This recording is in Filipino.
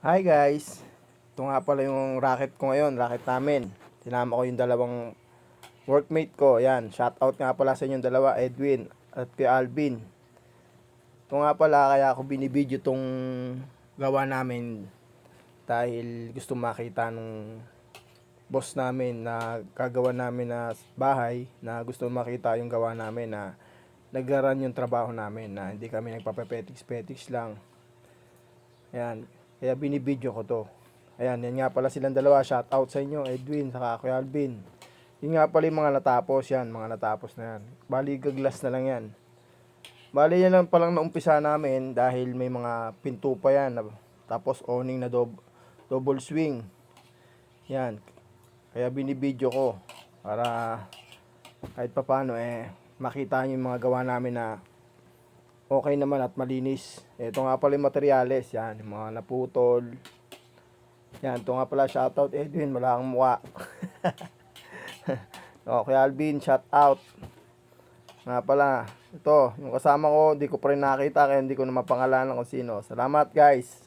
Hi guys! Ito nga pala yung racket ko ngayon, racket namin. Sinama ko yung dalawang workmate ko. Yan, shoutout nga pala sa inyong dalawa, Edwin at kay Alvin. Ito nga pala kaya ako binibideo tong gawa namin dahil gusto makita nung boss namin na gagawa namin na bahay, na gusto makita yung gawa namin na naglaran yung trabaho namin, na hindi kami nagpapapetiks-petiks lang. Ayan, kaya binibideo ko to. Ayan, yan nga pala silang dalawa. Shout out sa inyo, Edwin, saka Kuya Alvin. Yun nga pala yung mga natapos yan, mga natapos na yan. Bali, gaglas na lang yan. Bali, yan lang palang naumpisa namin dahil may mga pinto pa yan. Tapos, owning na double swing. Yan, kaya binibideo ko para kahit papano makita nyo yung mga gawa namin na okay naman at malinis. Ito nga pala yung materyales, yan, yung mga naputol. Yan, ito nga pala, shoutout Edwin, wala kang mukha. Okay, Alvin, shoutout. Nga pala, ito, yung kasama ko, hindi ko pa rin nakita kaya hindi ko na mapangalanan kung sino. Salamat guys.